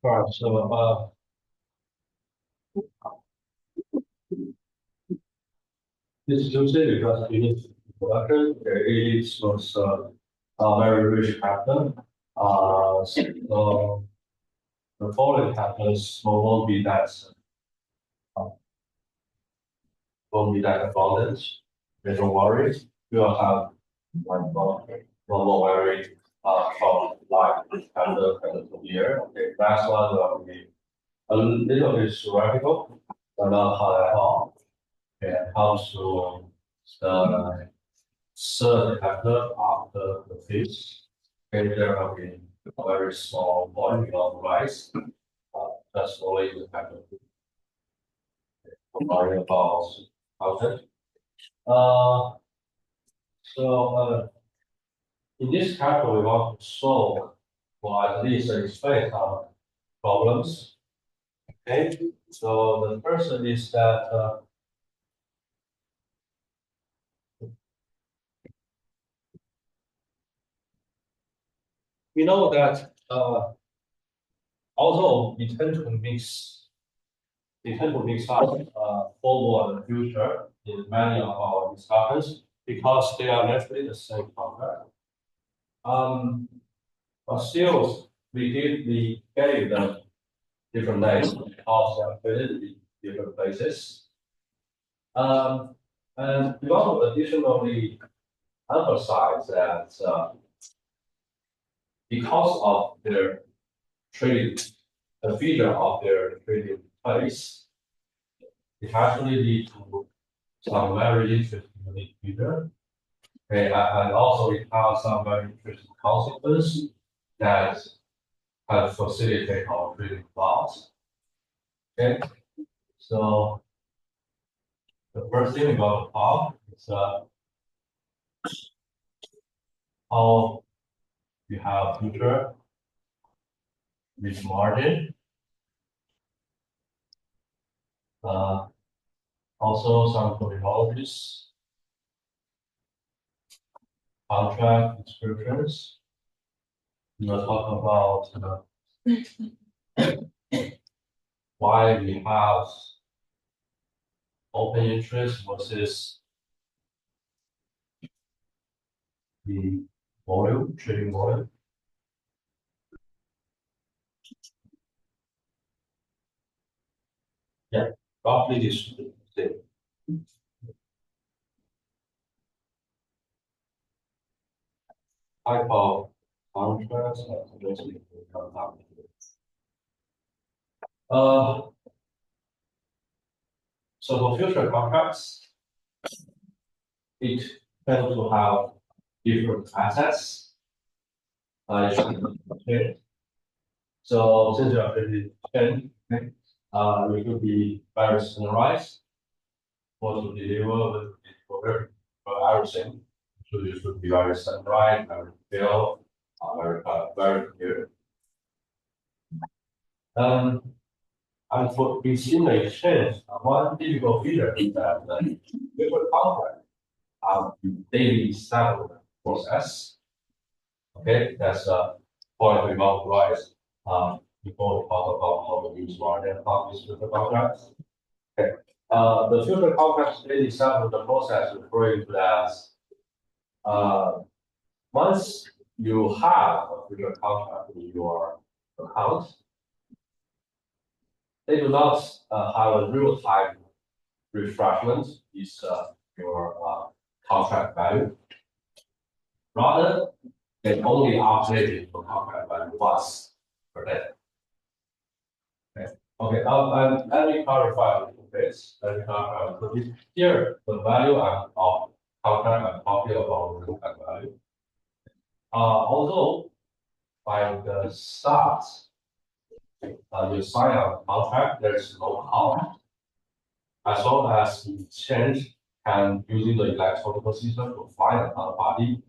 All right, so this is Tuesday because we need production. It was a very rich pattern. So the following patterns uh, won't be that abundant. Don't worry. We will have one more very from like pattern here. Okay, last one will be a little bit theoretical, but not hard at all. Okay, comes to the third chapter after the fifth. Okay, there will be a very small volume of rice. That's only the chapter. Worry about content. Uh, in this chapter, we want to solve or at least explain some problems. Okay, so the first is that we know that although we tend to mix up formal and future in many of our discussions because they are actually the same concept. But still, we gave them different names because they are created in different places. And we want to additionally emphasize that because of their trading, the feature of their trading place, it actually leads to some very interesting unique feature. Okay, and also it has some very interesting consequences that have facilitated our trading class. Okay, so the first thing we want to talk is how you have future with margin. Also some terminologies, contract descriptions. We will talk about why we have open interest versus the volume, trading volume. Yeah, roughly this thing. Type of contracts so for future contracts, it tends to have different assets. So since you are pretty thin, it could be very standardized. What to deliver for everything. So this should be very standardized, very detailed, very clear. And for in the exchange, one typical feature is that different contract have daily settlement process. Okay, that's a point we want to rise before we talk about how to use margin copies with the contracts. Okay. The future contracts daily settlement process referring to as once you have a future contract in your account, they do not have a real-time refreshment is your contract value. Rather, they only update your contract value once per day. Okay, let me clarify a little bit. Here, the value of contract I'm talking about contract value. Although by the start, you sign a contract, there's no cost. As long as the exchange can using the electronic system to find a third party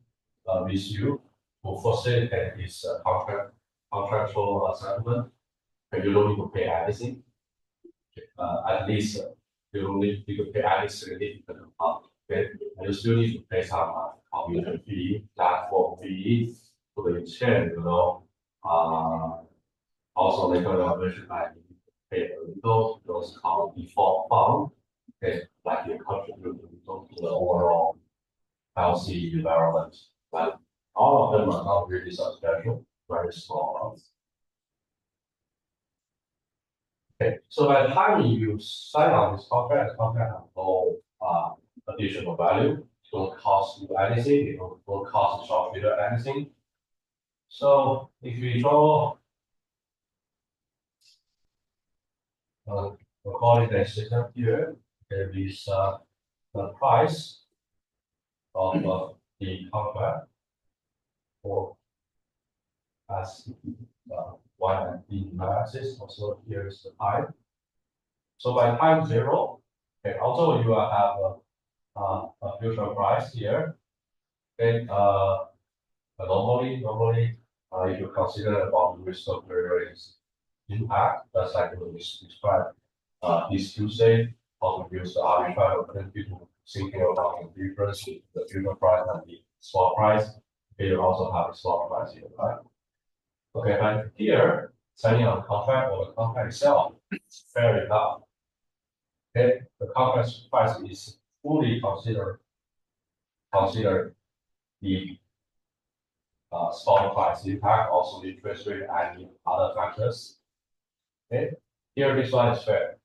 with you to facilitate this contractual settlement, and you don't need to pay anything. At least you don't need to pay any significant amount. Okay, and you still need to pay some commission fee, platform fee to the exchange. Also later I mentioned that you pay a little, those called default fund. Okay, like you contribute to the overall healthy environment. But all of them are not really substantial, very small amounts. Okay, so by the time you sign on this contract, the contract has no additional value. It don't cost you anything. It don't cost the shop trader anything. So if we draw a coordinate system here, there is the price of the contract for as y and b analysis. Also here is the time. So by time 0, okay, also you will have a future price here. Okay, normally, if you consider about the risk of various impact, that's like we described this Tuesday, how to use the arbitrage opportunity to thinking about the difference between the future price and the spot price. Okay, you also have the spot price here, right? Okay, but here, signing on the contract or the contract itself is fair enough. Okay, the contract price is fully considered the spot price impact, also interest rate and other factors. Okay, here this one is fair.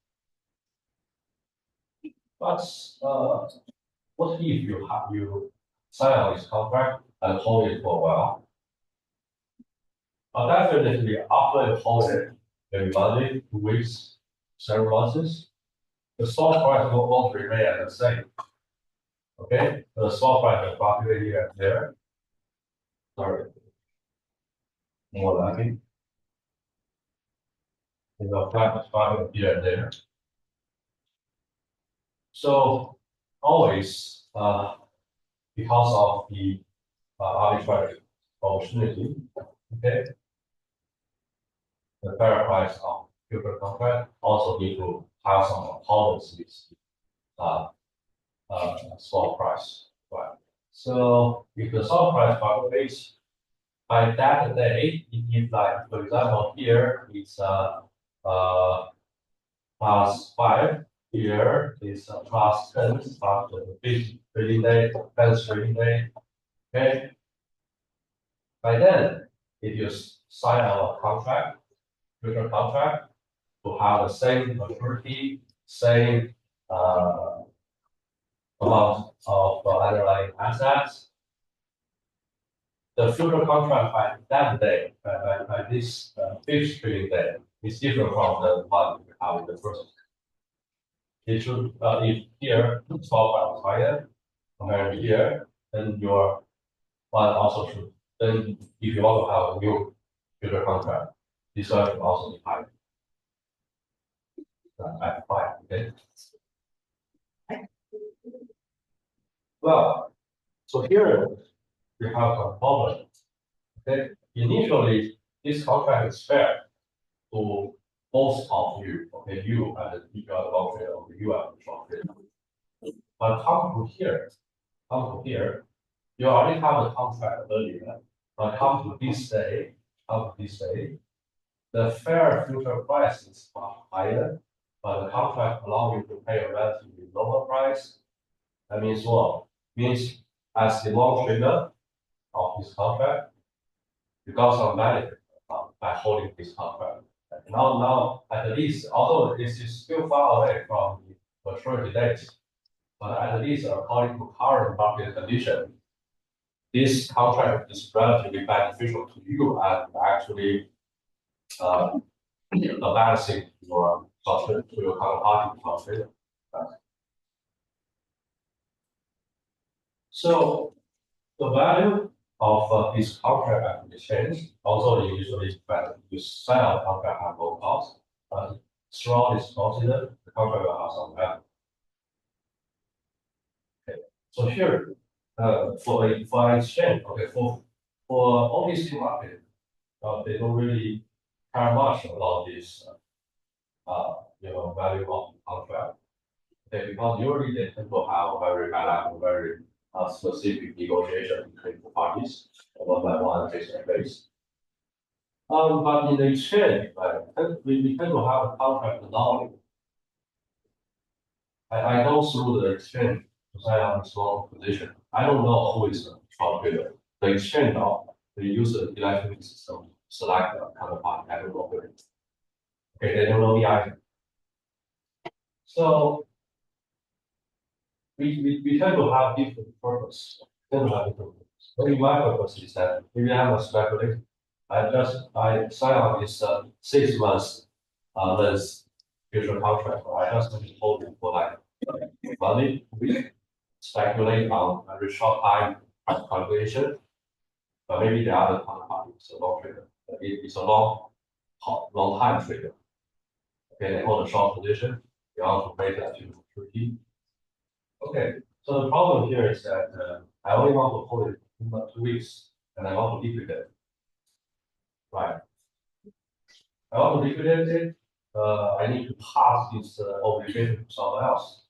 But what if you sign on this contract and hold it for a while? Definitely after you hold it, maybe 1 week, 2 weeks, several months, the spot price won't remain the same. Okay, the spot price will fluctuate here and there. Sorry, more lagging. It will fluctuate here and there. So always, because of the arbitrary opportunity, okay, the fair price of future contract also need to have some accordance with swap price, right? So if the swap price fluctuates by that day, if like for example here it's +5, here is +10 after the fifth trading day, 10th trading day. Okay. By then, if you sign a contract, future contract, to have the same maturity, same amount of underlying assets, the future contract by that day, by this fifth trading day, is different from the one you have in the first. It should, if here 12 is higher compared to here, then your one also should. Then if you want to have a new future contract, this one should also be higher. At 5, okay. Well, so here we have a problem. Okay, initially this contract is fair to both of you. Okay, you and the long trader, or you and the short trader. But come to here, you already have the contract earlier. But come to this day, the fair future price is much higher, but the contract allows you to pay a relatively lower price. That means what? Means as the long trader of this contract, you got some benefit by holding this contract. Now, at least, although this is still far away from the maturity date, but at least according to current market condition, this contract is relatively beneficial to you and actually balancing your counterparty to your counterparty counter. So the value of this contract at exchange also usually you sign a contract at low cost, but throughout this considered, the contract will have some value. Okay, so here for exchange, okay, for OTC market, they don't really care much about this value of the contract. Okay, because usually they tend to have a very very specific negotiation between the parties one by one face to face. But in the exchange, right, we tend to have a contract anomaly. I go through the exchange to sign up a small position. I don't know who is the short trader. The exchange of the user electronic system select a counterparty. I don't know who it is. Okay, they don't know me either. So we tend to have different purpose. Tend to have different purpose. Maybe my purpose is that maybe I'm a speculator. I sign up this 6 months less future contract. I just want to hold it for like money. We speculate on a very short time calculation, but maybe the other counterparty is a long trader. It's a long time trader. Okay, they hold a short position. They also make that to 30. Okay, so the problem here is that I only want to hold it for 2 weeks, and I want to liquidate it. Right. I want to liquidate it. I need to pass this obligation to someone else.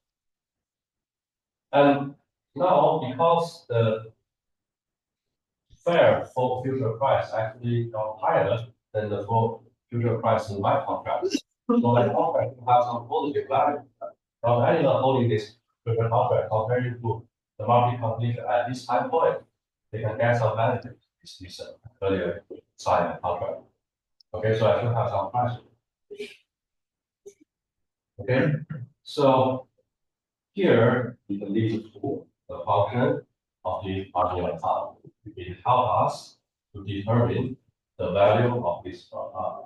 And now, because the fair for future price actually got higher than the for future price in my contract, so my contract will have some positive value. Now, I'm not holding this future contract compared to the market condition at this time point, they can get some benefit. This earlier signed contract. Okay, so I should have some price. Okay, so here we can lead to the function of the marginal account. It helps us to determine the value of this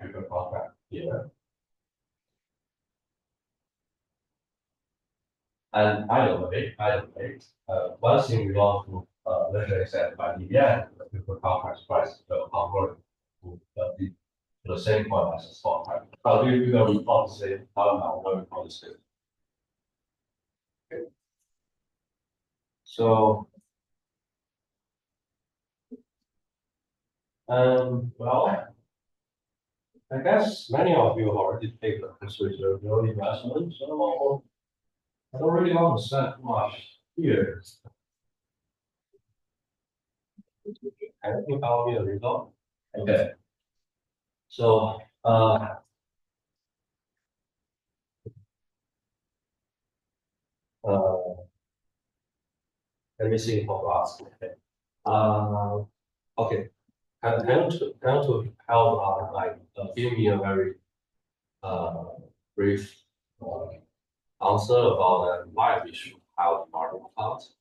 future contract here. And either way, one thing we want to measure is that by the end, the future contract price will convert to the same point as the spot price. But we will report the same how we report the same. Okay. So well, I guess many of you already take the consideration of your investment, so I don't really want to spend too much here. I think I'll be a result. Okay. So let me see for us. Okay. Okay. Can to help like give me a very brief answer about why we should have margin accounts.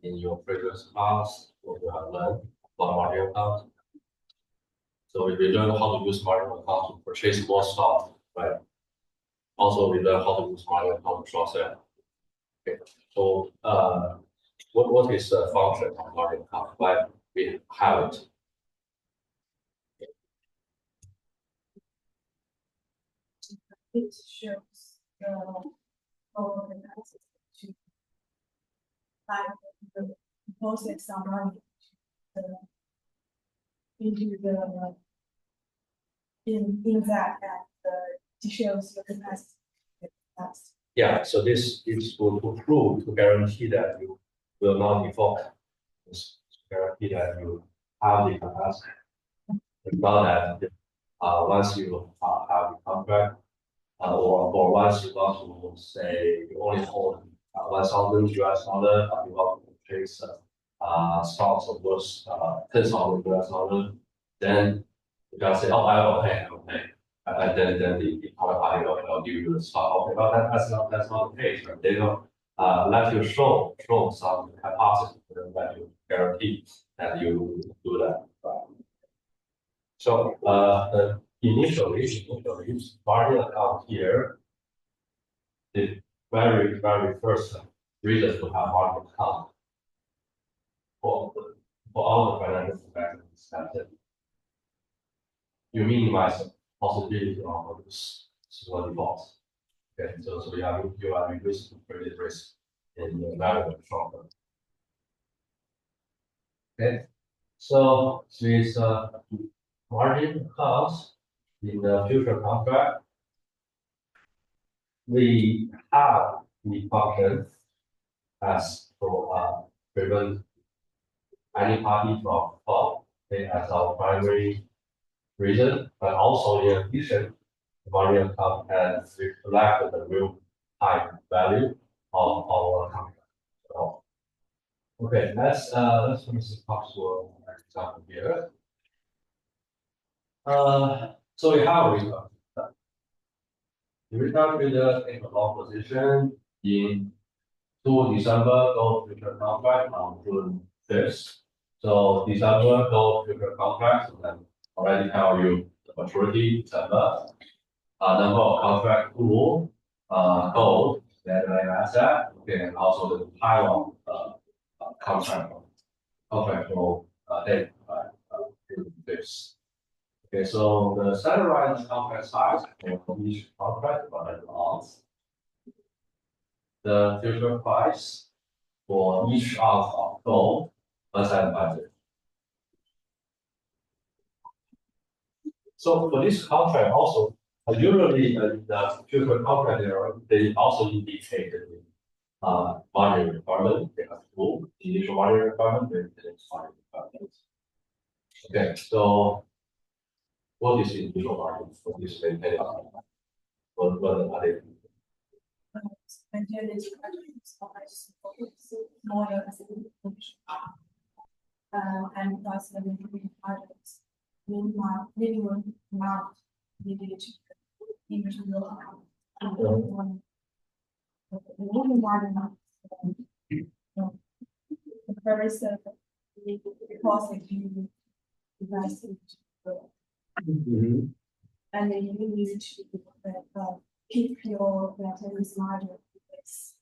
In your previous class, what you have learned about margin accounts. So we learn how to use margin account to purchase more stock, right? Also, we learn how to use margin account to short sell. Okay. So what is the function of margin account? Why we have it? It shows the overall capacity to buy the deposit some money into the in that and shows the capacity. Yeah, so this is to prove, to guarantee that you will not default. It's to guarantee that you have the capacity. Not that once you have the contract, or once you want to say you only hold 1,000 US dollar, you want to purchase stocks of worth 10,000 US dollar, then you can say, oh, I will pay. And then the counterparty will give you the stock. Okay, but that's not the case. Right? They will let you show some capacity, that you guarantee that you do that. Right? So initially, margin account here, the very first reason to have margin account for all the financial investments that you minimize the possibility of this small defaults. Okay, so you are reducing credit risk in the very short term. Okay, so with margin accounts in the future contract, we have the function as to prevent any party from default. Okay, as our primary reason, but also in addition, the money account can reflect the real time value of our contract. So, okay, let's finish possible example here. So we have return. The return trader take a long position in 2 December gold future contract on June 5th. So December gold future contract, so then already tell you the maturity December, number of contract pool, gold, that I asset, okay, and also the time of contract gold date, June 5th. Okay, so the standardized contract size for each contract are ounce. The future price for each ounce of gold asset budget. So for this contract also, usually the future contract they also indicate the margin requirement. They have two initial margin requirement, then the next margin requirement. Okay, so what is the initial margin for this maintain? What are they? And here this model as and plus the projects minimum amount needed to into the account. The minimum amount the very simple because if you invest into and then you need to keep your maintenance margin is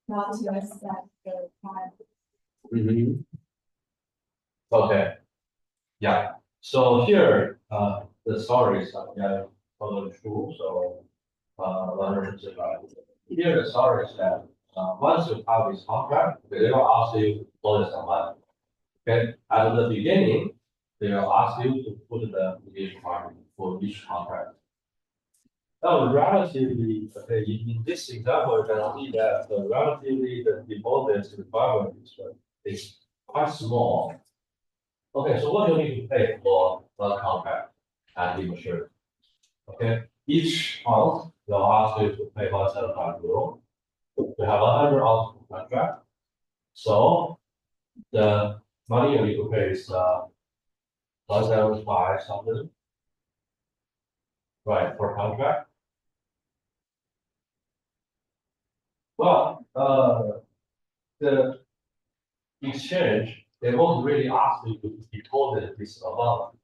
not less than the time. Okay. Yeah. So here, the stories are totally true. So, here the story is that once you have this contract, they will ask you for some money. Okay. At the beginning, they will ask you to put the initial margin for each contract. Now, relatively, okay, in this example, you can see that relatively the deposit requirement is quite small. Okay, so what do you need to pay for the contract and the maturity? Okay, each month they'll ask you to pay 175 euro. We have 100 ounce contract, so the money you need to pay is 175 something, right, for contract. Well, the exchange, they won't really ask you to deposit this amount,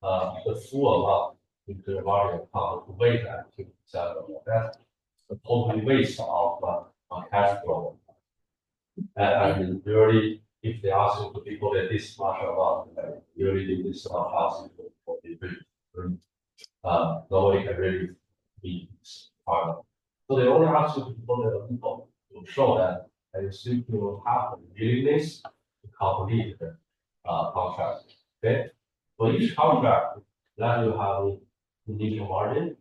the full amount into the margin account to wait until settle. That's a total waste of cash flow. And usually, if they ask you to deposit this much amount, usually this not asking for the nobody can really be part. So they only ask you to deposit a little to show that you still will have the willingness to complete the contract. Okay, for each contract, that you have initial margin.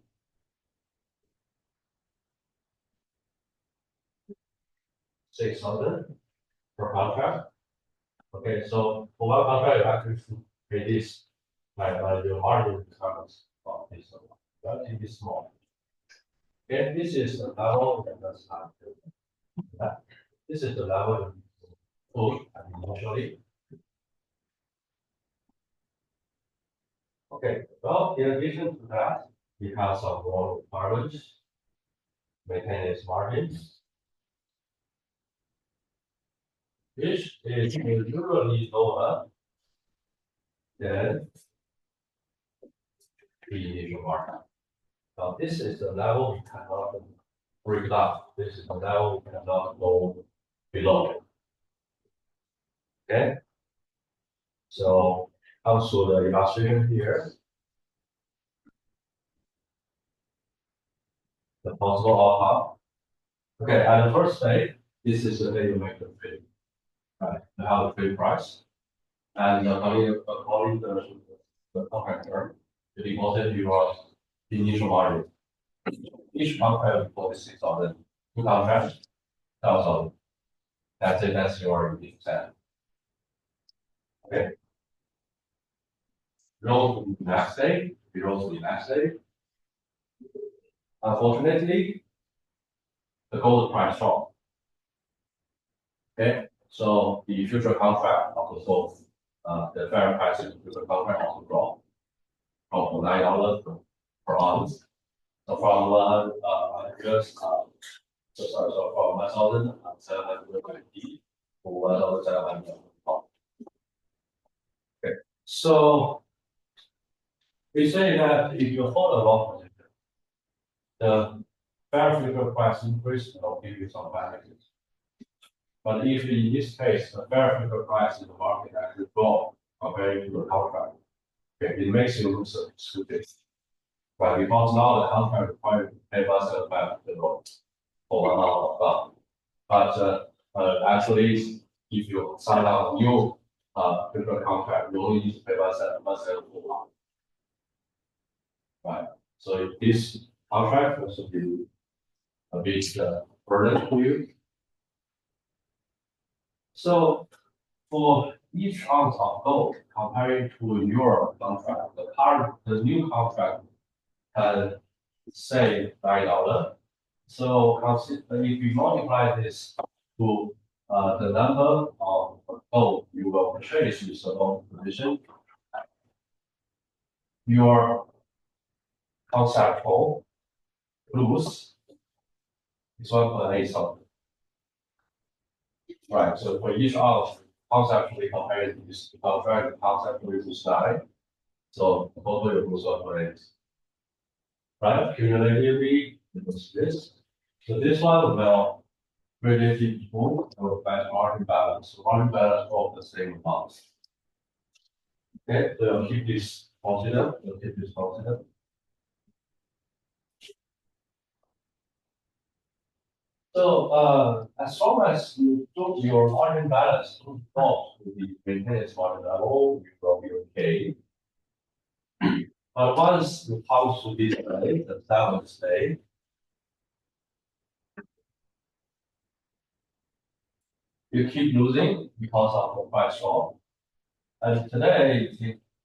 $600 per contract. Okay, so for one contract, you actually pay this, like your margin becomes this relatively small. Okay, this is the level that does not. This is the level push initially. Okay, well, in addition to that, we have some more requirements. Maintain its margins, which is usually lower than the initial margin. Now, this is the level we cannot break down. This is the level we cannot go below. Okay, so comes to the illustration here. The possible outcome. Okay, at the first stage, this is the way you make the trade. Right, you have the trade price, and according to the contract term, you deposit your initial margin. Each contract for 6,000, two contracts, 1,000. That's it. That's your percent. Okay. Go to the next day. below the next day. Unfortunately, the gold price dropped. Okay, so the future contract also the fair price of the future contract also dropped from $9 per ounce. So from so from 1,750 to 1,700. Okay, so we say that if you hold a long position, the fair future price increase will give you some benefits. But if in this case, the fair future price in the market actually drop compared to the contract, okay, it makes you lose stupid. Right, because now the contract requires to pay us back the loan for $1 but actually, if you sign up a new future contract, you only need to pay us $1. Right, so this contract also be a big burden for you. So for each ounce of gold comparing to your contract, the new contract can say $9. So if you multiply this to the number of gold you will purchase with a long position, your contract for lose is 1.8 something. Right, so for each ounce, conceptually compared to this contract, conceptually lose 9. So total you lose 1.8. Right, cumulatively, it was this. So this one will relatively move to best margin balance. So margin balance of the same amount. Okay, so you'll keep this constant. You'll keep this constant. So as long as you took your margin balance to drop to the maintenance margin level, you will be okay. But once you come to this state, the 7th state, you keep losing because of the price drop. And today,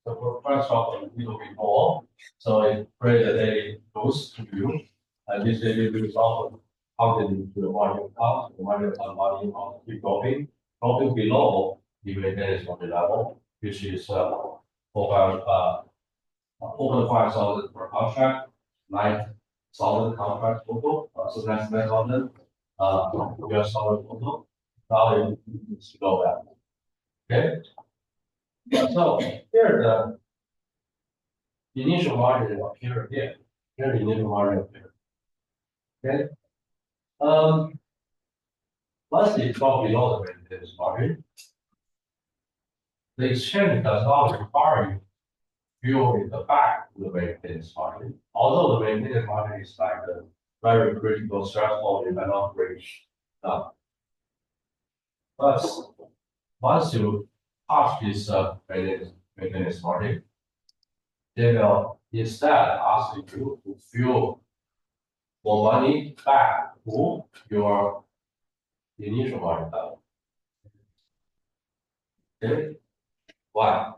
the price drop a little bit more, so it created a boost to you. And this daily result counted into the margin cost, the margin cost keep dropping below the maintenance margin level, which is over 5,000 per contract, 9,000 contract total, so that's 9,000 US dollar total. Now it needs to go down. Okay. So here the initial margin will appear again. Here the initial margin appear. Okay. Once it drops below the maintenance margin, the exchange does not require you fuel it back to the maintenance margin. Although the maintenance margin is like a very critical threshold, you cannot reach that. But once you touch this maintenance margin, they will instead ask you to fuel more money back to your initial margin level. Okay? Why?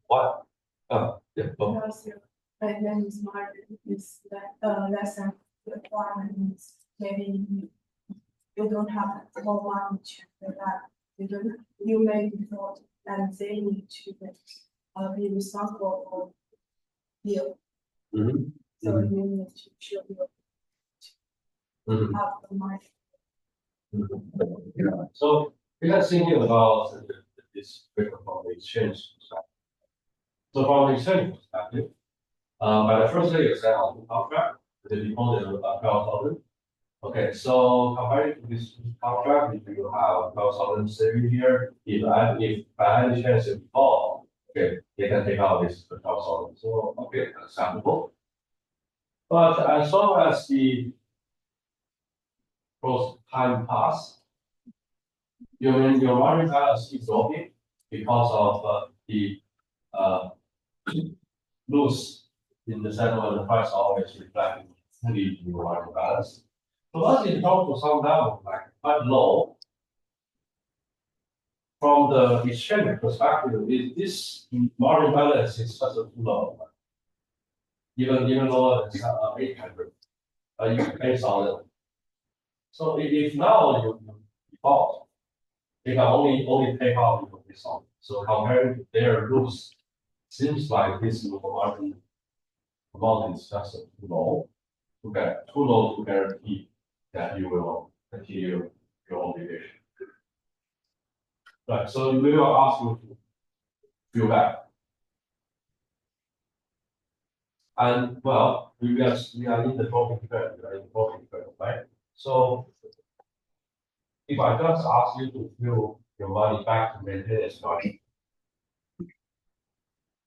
What? Yeah, go. Because your maintenance margin is less than the requirements, maybe you don't have more money to pay that. You may be thought that they need to be responsible for you. Mm-hmm. So you need to show your have the money. Yeah. So we are thinking about this from the exchange perspective. So from the exchange perspective, by the first day you sign on the contract, the deposit of 12,000. Okay, so compared to this contract, if you have 12,000 saving here, if by any chance you default, okay, they can take out this 12,000. So okay, acceptable. But as long as the time pass, your margin balance is dropping because of the loss in the settlement, the price always reflecting fully in your margin balance. So once it drops to some level, like quite low, from the exchange perspective, this margin balance is just too low. Even lower than 800, you pay solid. So if now you default, they can only pay half of this on. So compared to their rules, seems like this margin amount is just too low. Too low to guarantee that you will continue your obligation. Right. So we will ask you to fill back. And well, we are in the dropping trend, right? So if I just ask you to fill your money back to maintenance money,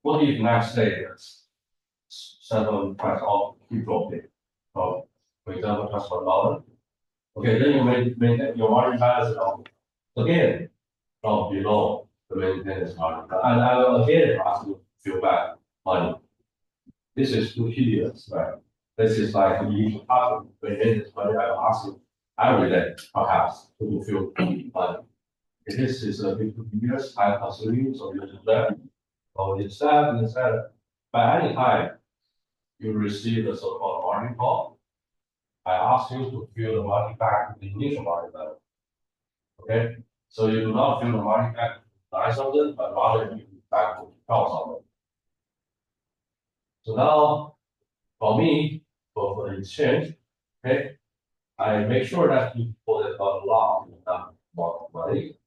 what if next day it's settlement price of keep dropping? So for example, just $1. Okay, then you maintain your margin balance again from below the maintenance margin. And I will again ask you to fill back money. This is too tedious, right? This is like you have to maintenance money. I will ask you every day, perhaps, to fulfill money. If this is a bit too tedious, time consuming, so you just that. So instead, by any time you receive the so-called margin call, I ask you to fill the money back to the initial margin level. Okay, so you do not fill the money back to 9,000, but rather you back to 12,000. So now, for me, for the exchange, okay, I make sure that you put it on lock more money.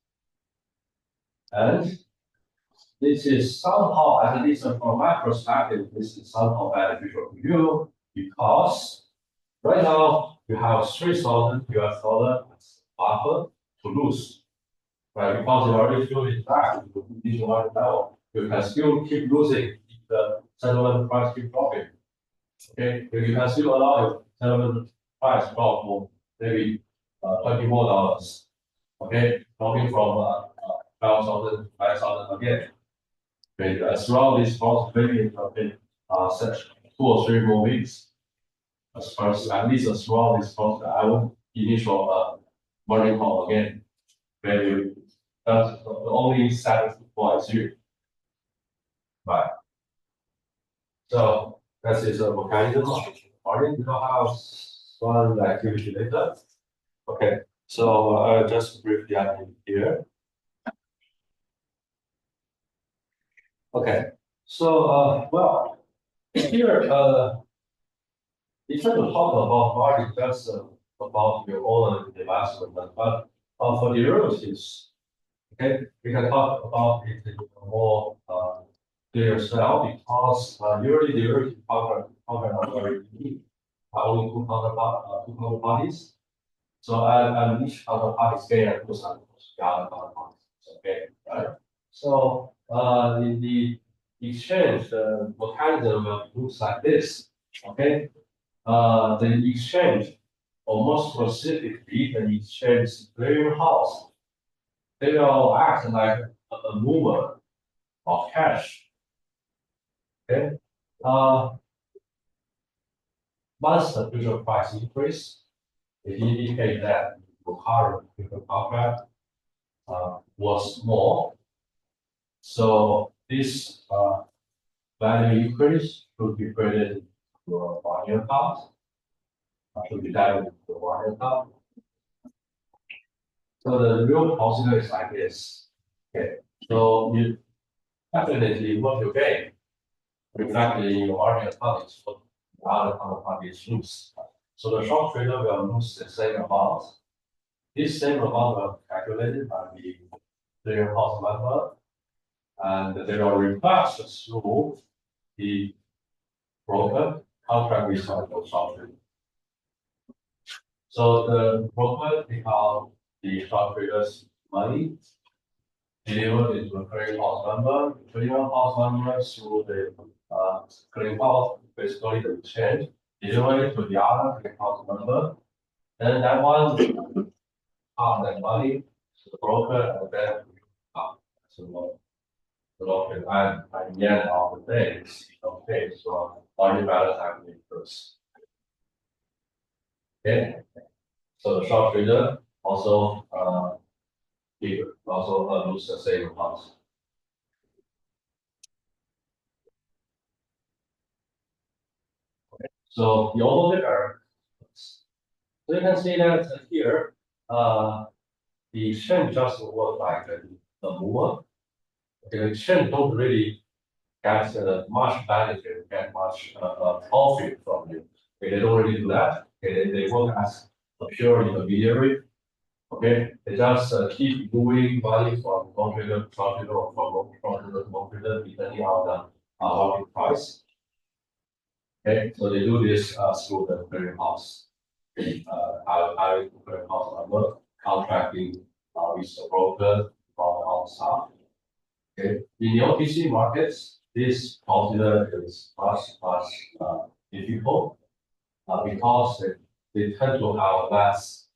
And this is somehow, at least from my perspective, this is somehow beneficial to you because right now you have 3,000 US dollar buffer to lose, right? Because you already filled it back to the initial margin level, you can still keep losing if the settlement price keep dropping. Okay, you can still allow your settlement price drop for maybe $20 more. Okay, dropping from 12,000 to 5,000 again. Okay, as well this process maybe such 2 or 3 more weeks. As far as at least as well this process, I will initial margin call again. Maybe that's the only satisfy you. Right. So that is a mechanism of margin. We don't have one activity later. Okay, so I'll just briefly add in here. Okay, so well, here if you talk about margin, just about your own investment, but for derivatives, okay, we can talk about it in a more clear style because usually derivative contract are very unique. Only two counterparties. So and each counterparty gain and lose on the other counterparties. Okay, right? So in the exchange, the mechanism will looks like this. Okay, the exchange, or more specifically, the exchange clearinghouse, they will act like a mover of cash. Okay, once the future price increase, it indicates that the current future contract was more. So this value increase should be credited to a margin account, should be done with the margin account. So the real procedure is like this. Okay, so you definitely what you gain reflected in your margin account is what the other counterparties lose. So the short trader will lose the same amount. This same amount will be calculated by the clearinghouse member, and they will request through the broker contract with the short trader. So the broker take out the short trader's money, deliver it to the clearinghouse member. The clearinghouse member through the clearinghouse, basically the exchange, deliver it to the other clearinghouse member. Then that one that money to the broker and then to the broker. And at the end of the day, okay, so money balance actually first. Okay. So the short trader also bigger, also lose the same amount. So the opposite are, so you can see that here, the exchange just work like the mover. The exchange don't really get much benefit, get much profit from you. Okay, they don't really do that. Okay, they work as a pure intermediary. Okay, they just keep moving money from one trader to trader or from one trader to one trader depending on the market price. Okay, so they do this through the clearinghouse. I clearinghouse number contracting with the broker from outside. Okay, in the OTC markets, this consider is much difficult because they tend to have less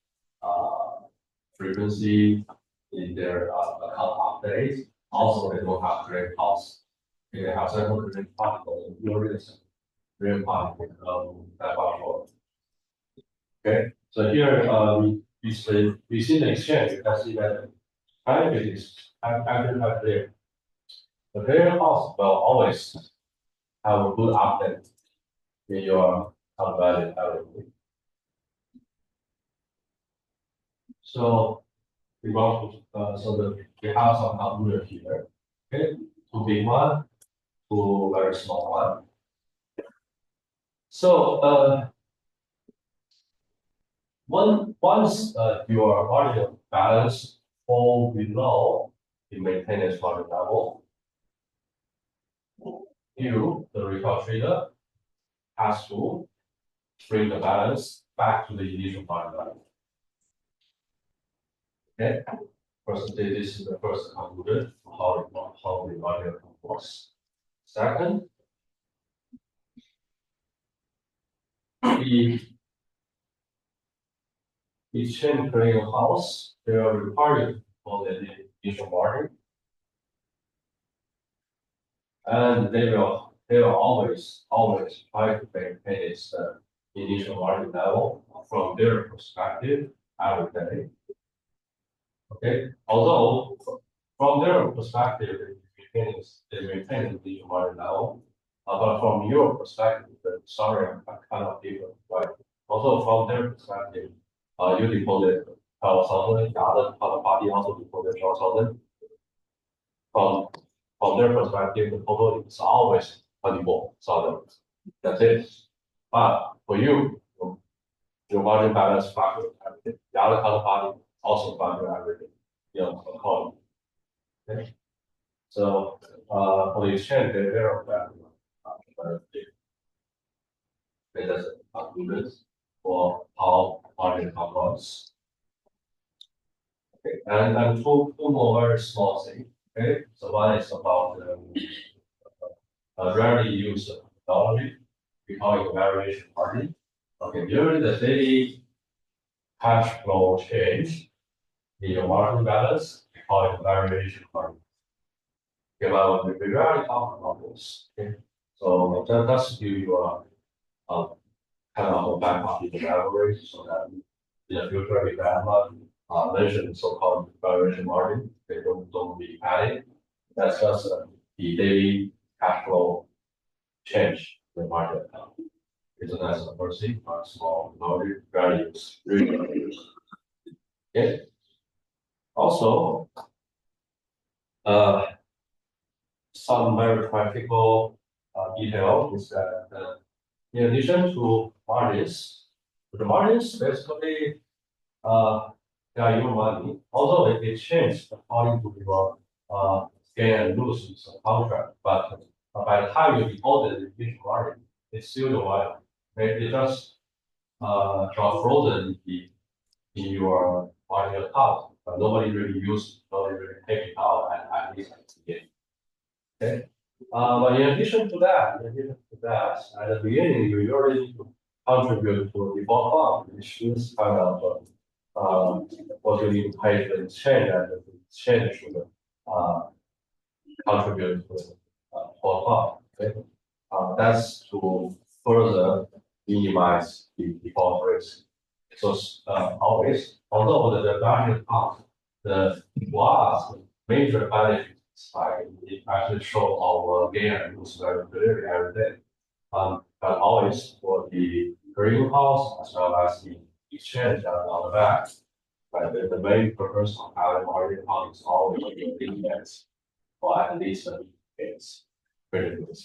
frequency in their account updates. Also, they don't have great costs. They have several different particles, real particle that are. Okay, so here we see the exchange. You can see that private is actually there. The clearinghouse will always have a good update in your value everything. So we want to so we have some conclusion here. Okay, two big one, two very small one. So once your margin balance fall below the maintenance margin level, you, the retail trader, has to bring the balance back to the initial margin level. Okay, first, this is the first conclusion how the margin works. Second, the exchange clearinghouse, they are required for the initial margin, and they will always try to maintain its initial margin level from their perspective every day. Okay, although from their perspective, they maintain the initial margin level, but from your perspective, sorry, I'm kind of different, right? Also from their perspective, you deposit 12,000, the other party also deposit 12,000. From their perspective, the total is always 24,000. That's it. But for you, your margin balance factor everything. The other counterparty also factor everything. Accordingly. Okay. So for the exchange, they're aware of that. It doesn't include for how margin works. Okay, and two more very small things. Okay, so one is about rarely used methodology. We call it variation margin. Okay, during the daily cash flow change in your margin balance, we call it variation margin. Okay, well, we rarely talk about this. Okay, so just give you a kind of a backup in the library so that in the future if I have mentioned so-called variation margin, they don't be added. That's just the daily cash flow change in the market account. It's a nice mercy, but small value values. Okay. Also, some very practical detail is that in addition to margins, the margins basically they are your money, although it changed according to your gain and lose in some contract, but by the time you deposit the initial margin, it's still your money. It just got frozen in your margin account, but nobody really take it out at least at the beginning. Okay. But in addition to that, at the beginning, you usually need to contribute to a default fund, which is kind of what you need to pay the exchange, and the exchange should contribute to the default fund. Okay? That's to further minimize the default risk. So always, although the value account the last major benefits, like it actually show our gain and lose very clearly every day. But always for the greenhouse as well as the exchange on the back, right? The main purpose of having margin account is always the index, or at least it's pretty good.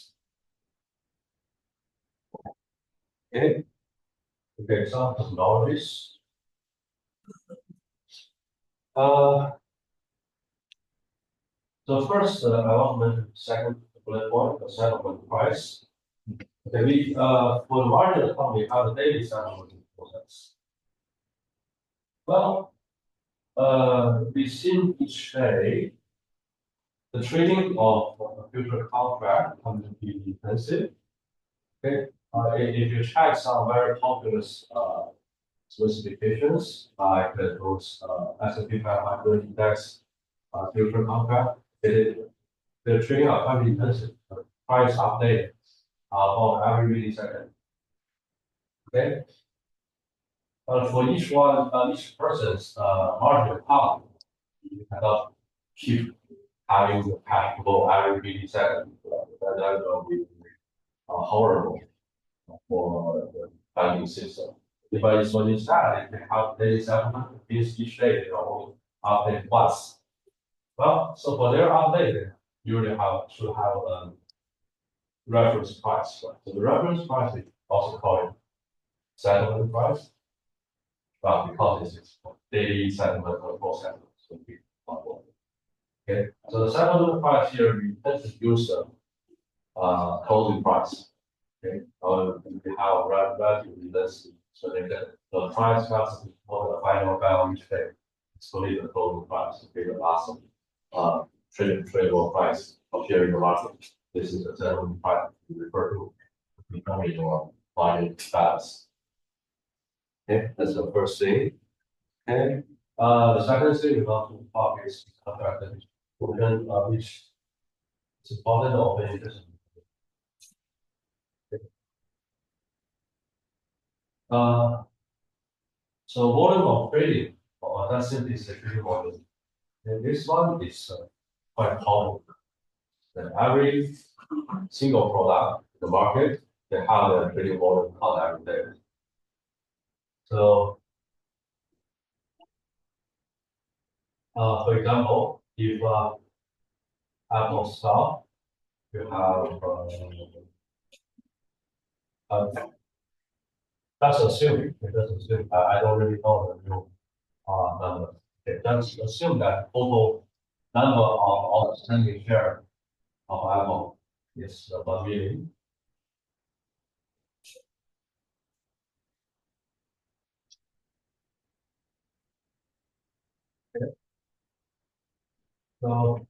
Okay. Okay, some technologies. Uh, so first, I want to mention the second bullet point, the settlement price. Okay, for the margin account, we have a daily settlement process. Well, within each day, the trading of a future contract can be intensive. Okay, if you check some very popular specifications like those S&P 500 index future contract, the trading are quite intensive. Price update on every millisecond. Okay. For each one, each person's margin account, you cannot keep having the cash flow every millisecond. That will be horrible for the banking system. But so instead, they have daily settlement means each day they only update once. Well, so for their update, they usually should have a reference price. Right? So the reference price is also called settlement price. But because it's daily settlement or full settlement, so we okay. So the settlement price here we tend to use the closing price. Okay, we have relatively less, so the price has to be for the final value each day. It's only the closing price, okay, the last tradable price appearing in the market. This is the settlement price we refer to becoming your market balance. Okay, that's the first thing. Okay, the second thing we want to talk is contract execution, which is important of interest. So volume of trading, that's simply is the trading volume. And this one is quite common. That every single product in the market, they have a trading volume on every day. So, for example, if Apple stock, you have that's assuming, because assume I don't really know the real number. Okay, let's assume that total number of outstanding share of Apple is 1 million. Okay. So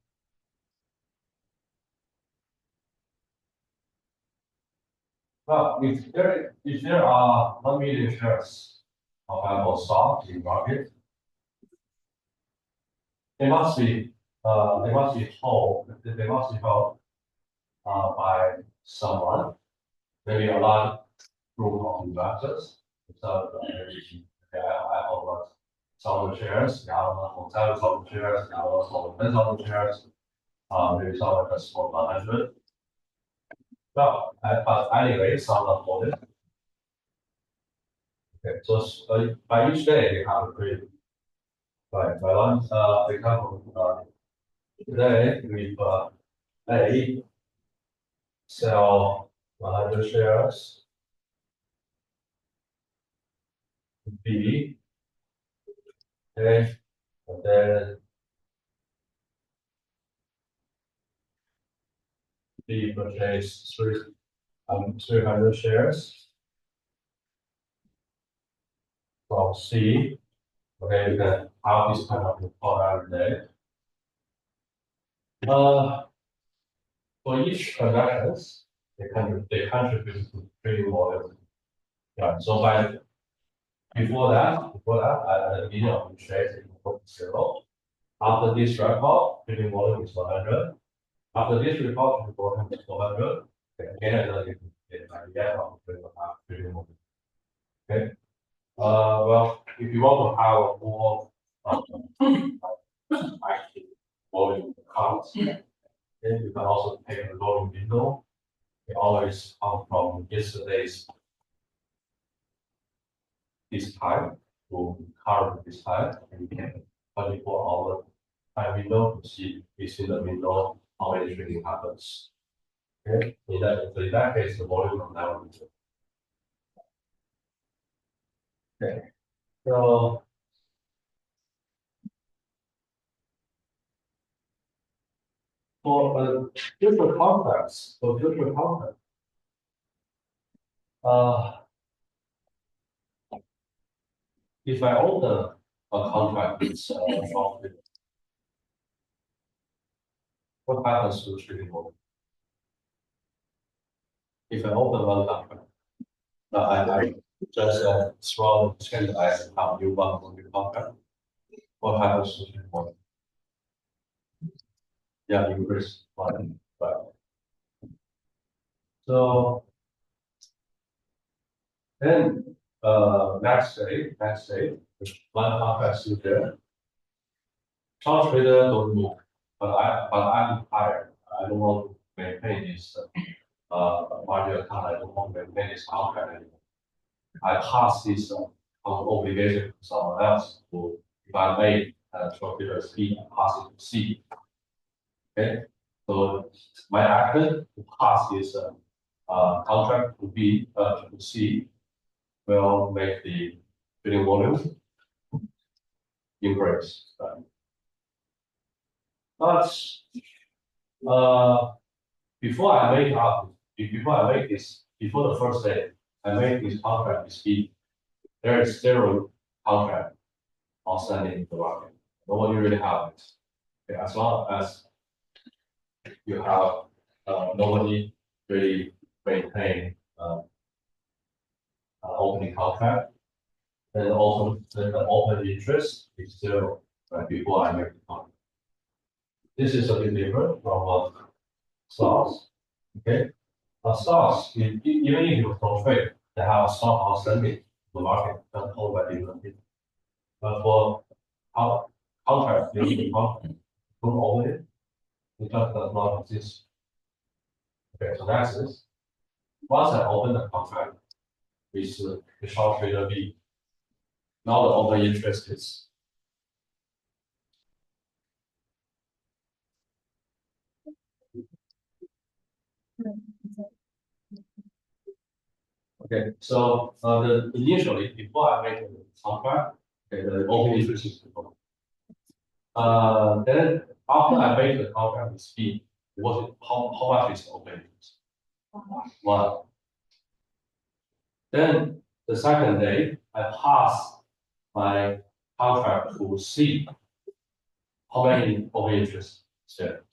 well, if there are 1 million shares of Apple stock in the market, they must be held by someone, maybe a large group of investors. So I hold some shares, the other one holds 7,000 shares, the other one holds 10,000 shares, maybe someone just hold 100. Well, but anyway, someone hold it. Okay, so by each day we have a trade. Right, by one, for example, today we A sell 100 shares, B, okay, and then B purchase 300 shares from C. Okay, you can have this kind of report every day. For each transactions, they contribute to trading volume. Yeah, so before that, at the beginning of the trade, it was 0. After this record, trading volume is 100. After this report, trading volume is 400. Okay, again, another idea of trading volume. Okay. Well, if you want to have a more actually volume counts. Then you can also take a volume window. It always come from yesterday's this time to current this time, and you can 24-hour time window to see within the window how many trading happens. Okay, in that case, the volume will never be. Okay, so for future contracts, if I order a contract with short, what happens to the trading volume? If I open one contract, I just throw the trend as how you want to the contract, what happens to the trading volume? Yeah, increase, right. So then next day, one contract still there. Charge trader don't move, but I'm tired. I don't want to maintain this margin account. I don't want to maintain this contract anymore. I pass this obligation to someone else who, if I made short trader C, pass it to C. Okay, so my action to pass this contract to B to C will make the trading volume increase. But before I make this, before the first day, I make this contract with B. There is zero contract outstanding in the market. Nobody really have it. Okay, as long as you have nobody really maintain opening contract, and also the open interest is zero right before I make the contract. This is a bit different from stocks. Okay, stocks, even if you don't trade, they have a stock outstanding in the market and hold by different people. But for contract, you need contract, don't own it, it just does not exist. Okay, so that's this. Once I open the contract with the short trader B, now the open interest is okay. So initially before I make the contract, okay, the open interest is zero. Then after I make the contract with B, how much is the open interest? 1. Then the second day, I pass my contract to C. How many open interest there?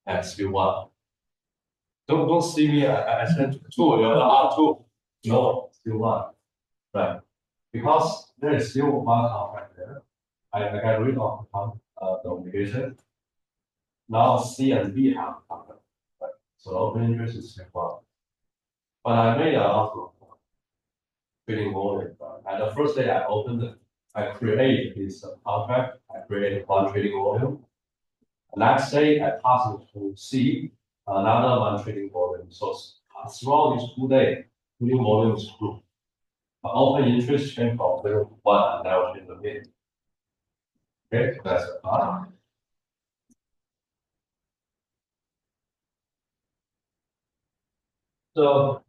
And still 1. Don't see me. I said 2. You're 2. No, still 1. Right? Because there is still 1 contract there. I got rid of the obligation. Now C and B have contract. Right? So open interest is 1. But I made a lot of trading volume. And the first day I opened it, I create this contract. I create 1 trading volume. Next day I pass it to C, another 1 trading volume. So throughout these 2 days, trading volume is grew. Open interest came from 0 to 1 and now in the mid. Okay, that's the part. So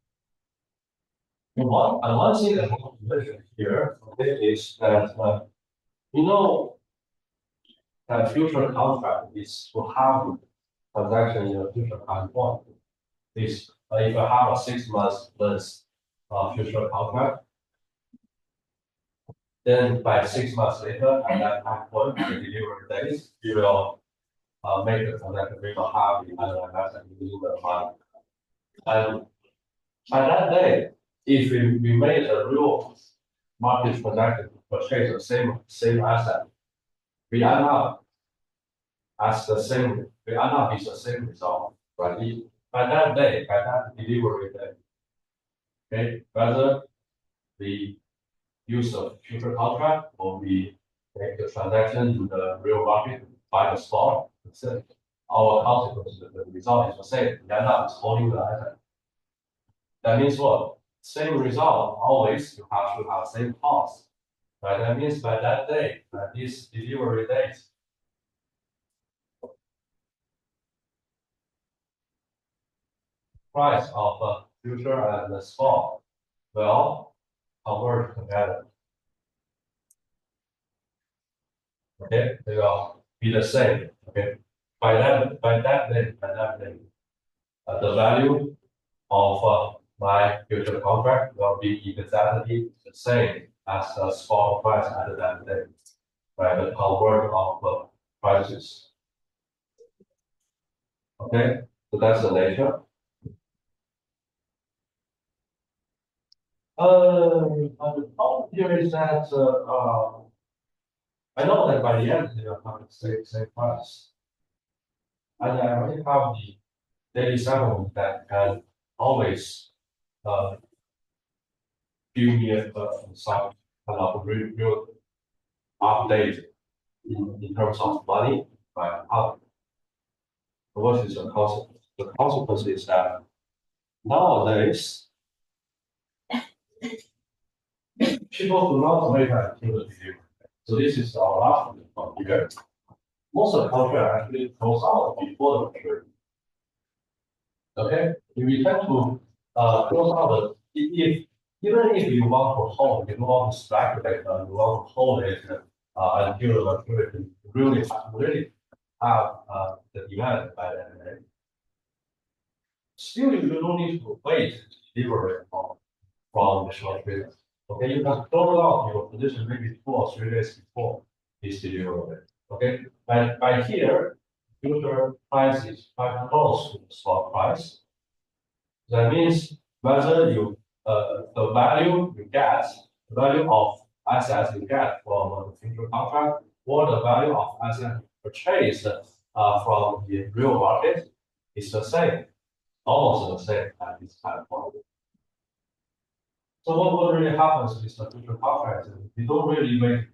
one thing that I want to mention here is that that future contract is to have transaction in a future time point. This if I have a 6 months less future contract, then by 6 months later, at that time point, the delivery days, you will make the transaction we will have the other investment deliver money. And by that day, if we made a real market transaction to purchase the same asset, we end up with the same result, right? By that day, by that delivery day, okay, whether the use of future contract or we make the transaction in the real market by the spot. Our consequence, the result is the same. You end up holding the item. That means what? Same result, always you have to have same cost. Right? That means by that day, by this delivery date, price of a future and the spot will converge together. Okay, they will be the same. Okay, by that day, the value of my future contract will be exactly the same as the spot price at that day. Right, the converge of prices. Okay, so that's the nature. The problem here is that I know that by the end they will have the same price. And I already have the daily settlement that can always give me some kind of real update in terms of money, right? How? What is the consequence? The consequence is that nowadays people do not make an delivery. So this is our last one here. Most of the contract actually close out before the maturity. Okay, if you tend to close out if even if you want to hold, you don't want to speculate, you want to hold it until the maturity really have the demand by then. Right? Still, you don't need to wait to deliver it from the short period. Okay, you can close out your position maybe 2 or 3 days before this delivery. Okay, by here, future price is quite close to the spot price. That means whether you the value you get, the value of assets you get from the future contract, or the value of asset purchased from the real market is the same, almost the same at this time point. So what really happens with the future contract? You don't really make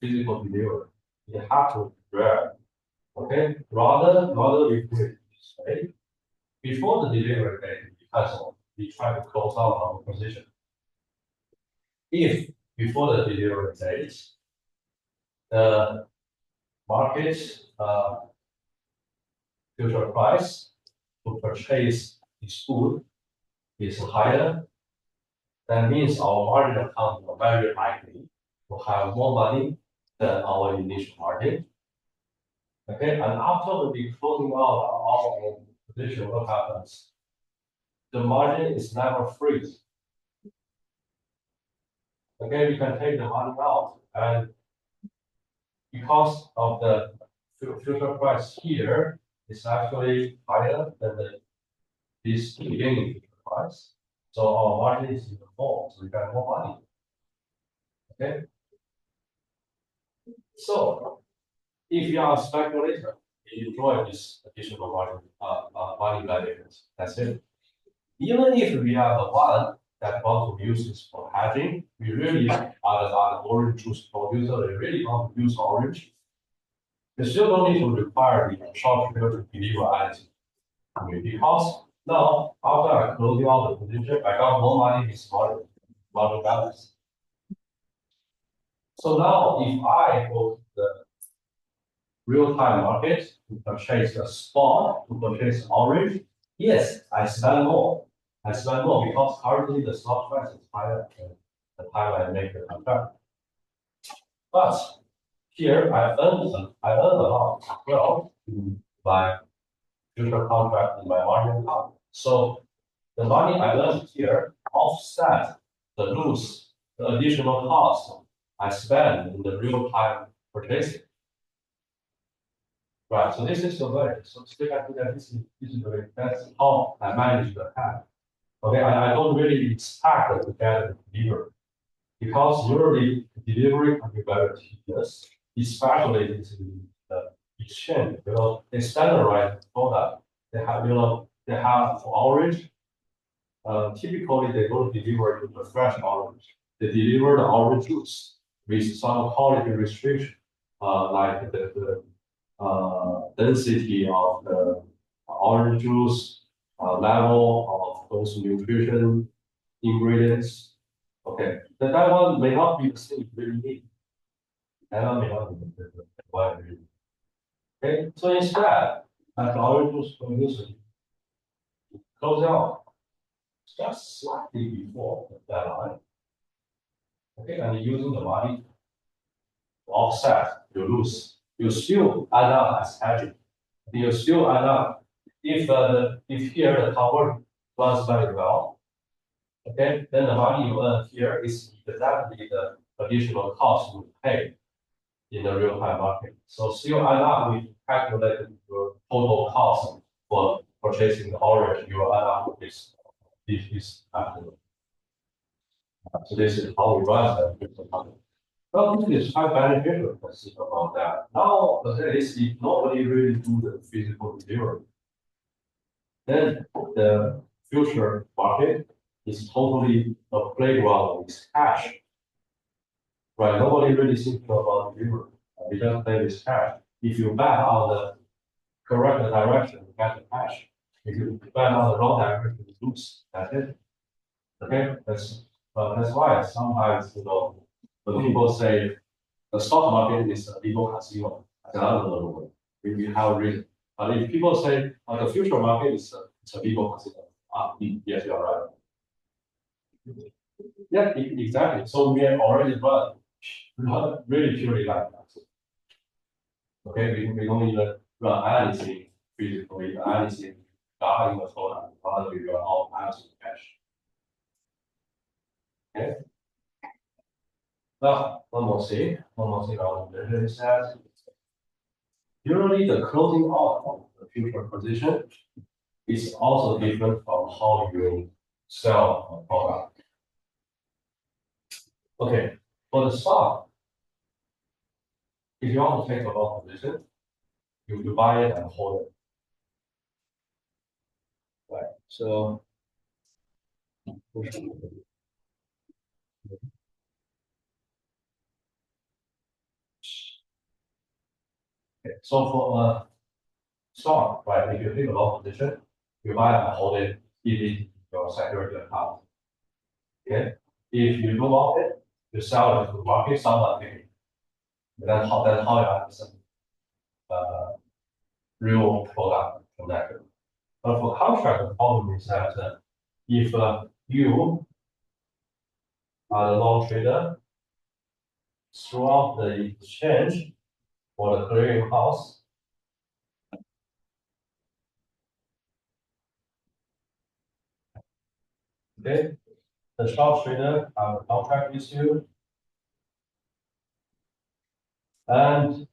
physical delivery. You have to prepare. Okay, rather we do it this way. Before the delivery date, we try to close out our position. If before the delivery date, the market future price to purchase this good is higher, that means our margin account will very likely to have more money than our initial margin. Okay, and after we closing out our position, what happens? The margin is never free. Okay, we can take the money out, and because of the future price here is actually higher than this beginning price, so our margin is even more, so we get more money. Okay, so if you are a speculator, you enjoy this additional margin, money valuations. That's it. Even if we are the one that want to use this for hedging, we really are the orange juice producer. They really want to use orange. You still don't need to require the short period to deliver anything. Because now, after I closing out the position, I got more money in margin balance. So now, if I go to the real-time market to purchase a spot, to purchase orange, yes, I spend more. I spend more because currently the stock price is higher than the time I make the contract. But here I earn a lot as well in my future contract in my margin account. So the money I earn here offset the additional cost I spend in the real time purchasing. Right, so this is the way. So still I think that this is the way. That's how I manage the time. Okay, I don't really expect to get a delivery because usually delivery can be very tedious, especially in the exchange. You know, they standardize the product. They have, they have orange. Typically, they don't deliver to the fresh orange. They deliver the orange juice. with some quality restriction, like the density of the orange juice, level of those nutrition ingredients. Okay, that one may not be the thing you really need. That one may not be the one you really need. Okay, so instead, as the orange juice producer, close out just slightly before the deadline. Okay, and using the money to offset your lose, you still add up as hedging. You still add up if here the tower runs very well. Okay, then the money you earn here is exactly the additional cost you pay in the real-time market. So still add up, we calculated your total cost for purchasing the orange, you will add up this afternoon. So this is how we run the crypto market. Well, this is quite beneficial to think about that. Nowadays, if nobody really do the physical delivery, then the future market is totally a playground with cash. Right? Nobody really thinking about delivery. We just play with cash. If you bet on the correct direction, you get the cash. If you bet on the wrong direction, you lose. That's it. Okay, that's why sometimes when people say the stock market is a legal casino, that's another word. We have a reason. But if people say the future market is a legal casino, yes, you're right. Yeah, exactly. So we have already run really purely like that. Okay, we don't even run anything physically, anything regarding the product, rather we run all kinds of cash. Okay. Now, one more thing I want to mention is that usually the closing out of the future position is also different from how you sell a product. Okay, for the stock, if you want to take a long position, you buy it and hold it. Right. So okay, so for a stock, right, if you take a long position, you buy it and hold it in your security account. Okay. If you don't want it, you sell it to the market, someone take it. That's how you understand real product transaction. But for contract, the problem is that if you are the long trader throughout the exchange or the clearing house, okay, the short trader have a contract with you, and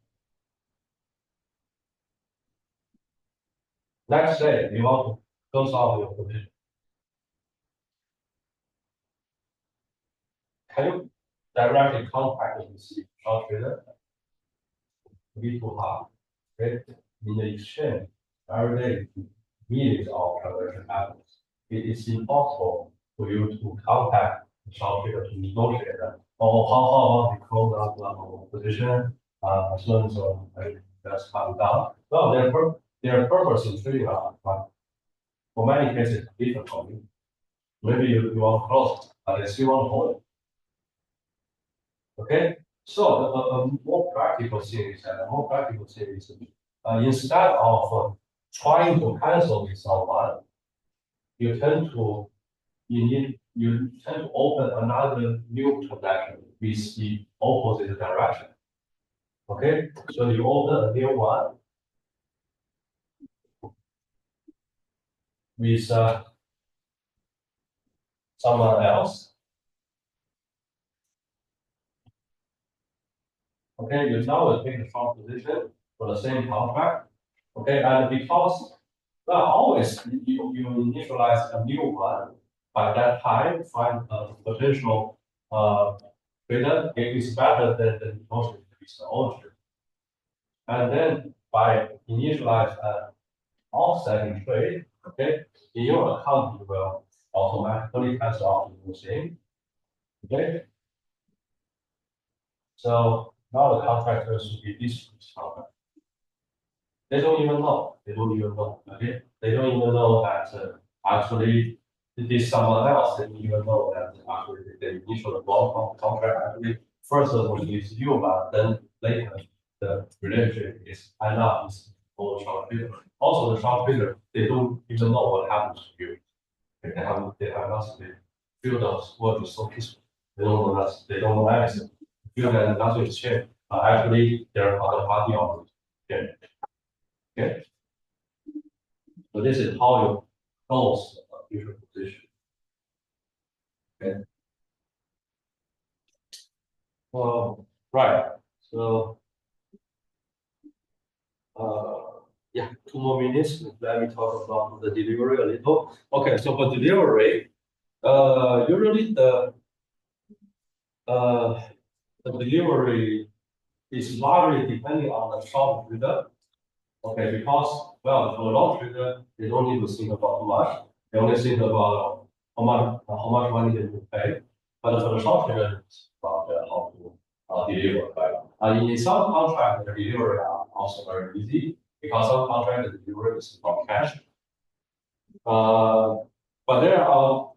let's say you want to close out your position. Can you directly contact the short trader? Be too hard. Okay? In the exchange, every day, millions of transaction happens. It is impossible for you to contact the short trader to negotiate that. Or how about we close out our position, so and so, that's come down. Well, their purpose is really hard, but for many cases, it's difficult. Maybe you want to close, but they still want to hold it. Okay, so a more practical thing is instead of trying to cancel with someone, you tend to open another new transaction with the opposite direction. Okay, so you open a new one with someone else. Okay, you now will take the short position for the same contract. Okay, and because always you initialize a new one, by that time find a potential trader, it is better than the negotiation with the owner. And then by initialize an offsetting trade, okay, in your account you will automatically cancel out the same. Okay. So now the contractors should be districts contract. They don't even know. They don't even know. Okay, they don't even know that actually it is someone else. They don't even know that actually the initial contract actually first of all is you, but then later the relationship is end up is for the shop builder. Also, the shop builder they don't even know what happens to you. They have nothing. Feel those work is so peaceful. They don't know that. They don't know anything. Feel that nothing is changed. Actually, there are other party on it. Okay. So this is how you close a future position. Okay. Well, right. So, yeah, 2 more minutes. Let me talk about the delivery a little. Okay. So for delivery, usually uh, the delivery is largely depending on the shop builder. Okay, because well, for the long trader, they don't need to think about too much. They only think about how much money they will pay. But for the short trader, it's about how to deliver. Right? In some contract, the delivery are also very easy because some contract the delivery is from cash. But there are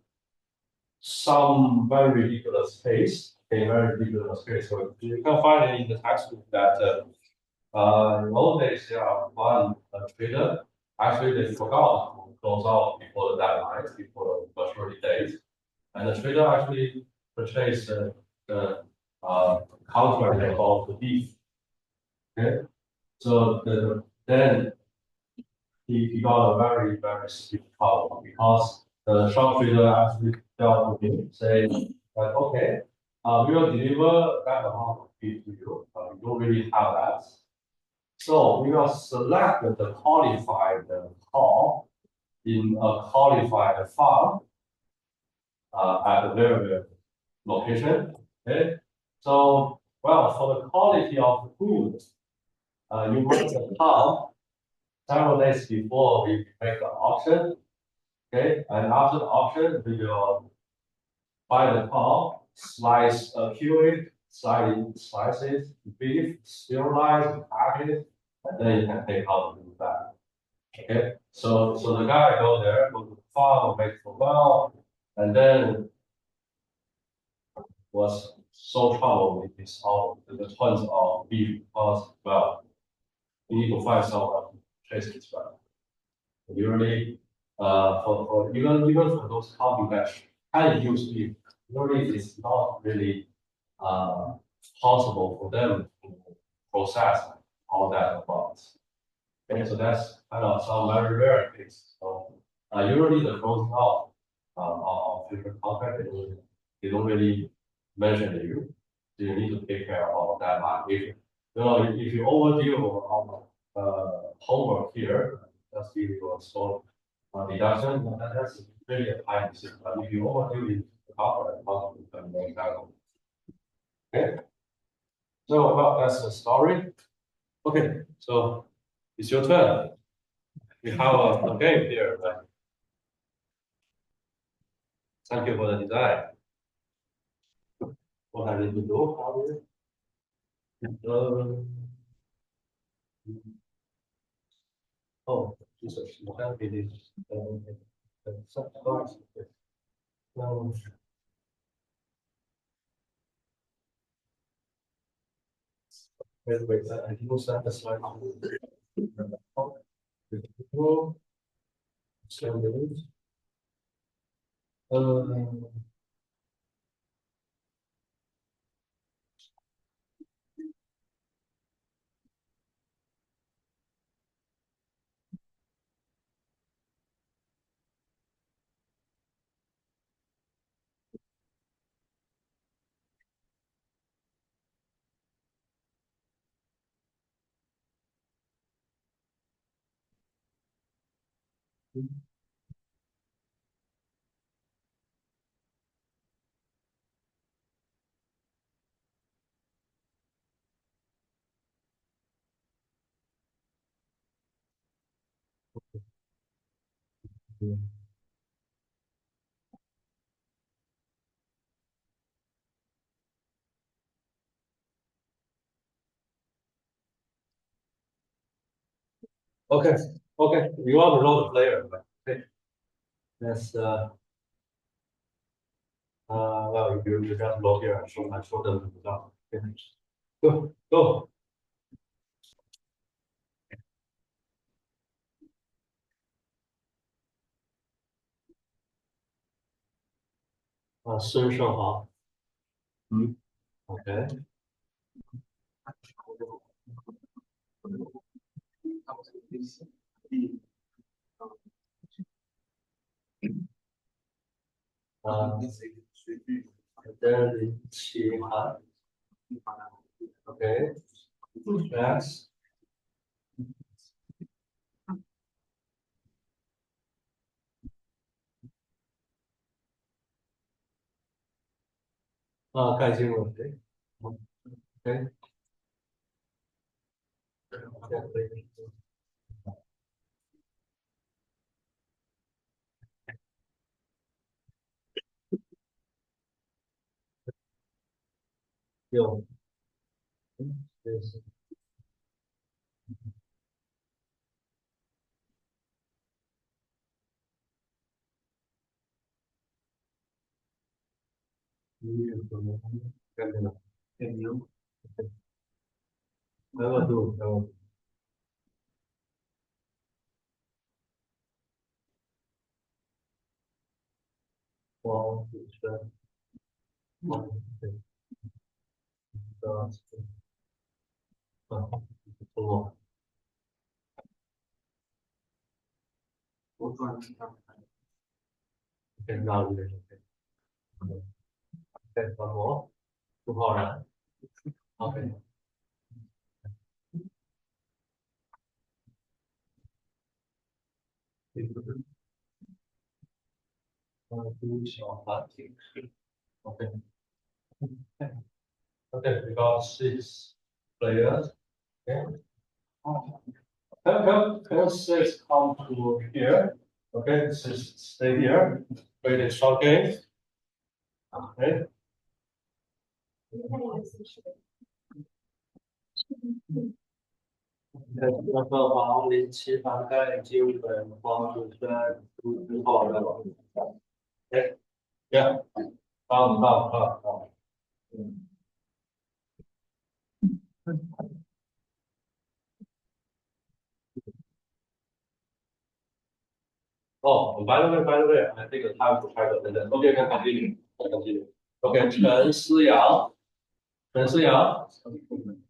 some very ridiculous case. Okay, very ridiculous case. So you can find it in the textbook that. In old days, there are one trader. Actually, they forgot to close out before the deadline, before the maturity date. And the trader actually purchased the contract about the beef. Okay. So then he got a very, very steep problem because the shop trader actually tell him, say, like, okay, we will deliver that amount of beef to you, but we don't really have that. So we will select the qualified call in a qualified farm at a very location. Okay. So, well, for the quality of the food, you must come several days before we make the auction. Okay. And after the auction, we will buy the cow, peel it, slices, beef, sterilize, pack it, and then you can take out the back. Okay, so the guy go there, go to the farm, make for well, and then was so trouble with this all the tons of beef because well, you need to find someone to chase this well. Usually, for even for those companies that can use beef, usually it's not really possible for them to process all that at once. Okay, so that's kind of some very rare case. So usually the closing out of future contract, they don't really mention you. So you need to take care of that line. If you overdo on homework here, just give you a small deduction, that's really a high decision. But if you overdo it, the contract, you can make that. Okay. So well, that's the story. Okay, so it's your turn. We have a game here, right? Thank you for the design. What I need to do, how is it? Oh, Jesus, what have it is. Um, wait, I didn't send the slide. Send the news. Okay, okay, you want to roll the player, but okay. That's well, you just roll here, show them the result. Okay. Go.孙胜豪。OK。林奇涵。OK。Next。盖进入对。OK。有。没问题，没问题。王子轩。对。通过。OK，那我就 OK，老罗。朱浩然。OK。朱小凡。OK。Okay, we got 6 players. Okay. Can 6 come to here? Okay, 6 stay here. Wait a short game. Okay. 那个王林奇涵盖金本黄子轩朱浩然。Okay. Yeah. Come. Oh, by the way, I think it's time to try to attend. Okay, can continue. Okay, 陈思阳。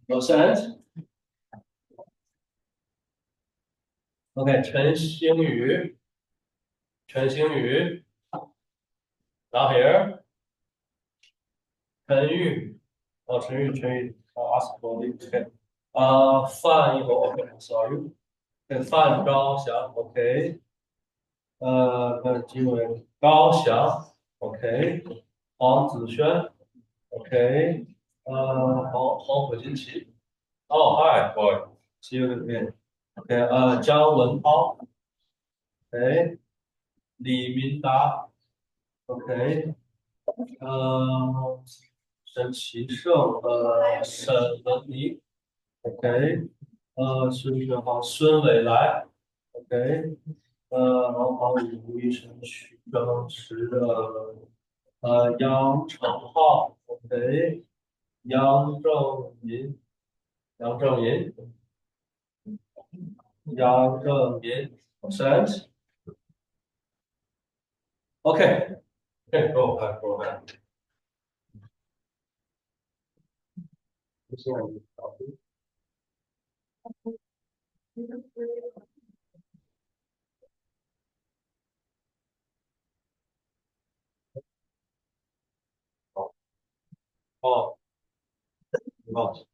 No sense. OK，陈星宇。然后 here。陈玉。ask for the OK。范一博 OK，sorry。范昭祥 OK。金伟高翔 OK。黄子轩 OK。黄可金奇。哦，Hi boy，see you again。OK，张文涛 OK。李明达 OK。沈其胜，沈文妮 OK。孙伟来 OK。王浩宇、吴医生、徐峥池杨成浩 OK。杨正银。Sent OK。go ahead。哦，哦。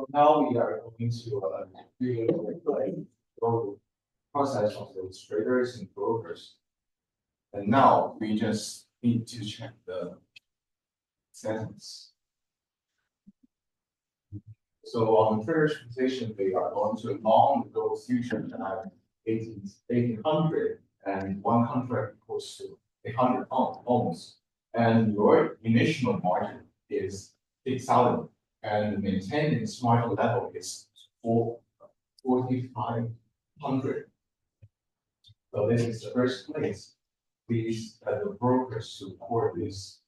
Now we are going to go process of those traders and brokers. And now we just need to check the settings. So on the traders position, they are going to long those futures at 1800 and 100 equals to 100 ohms. And your initial margin is 6,000 and the maintenance margin level is 4,500. So this is the first place. Please, the brokers support this.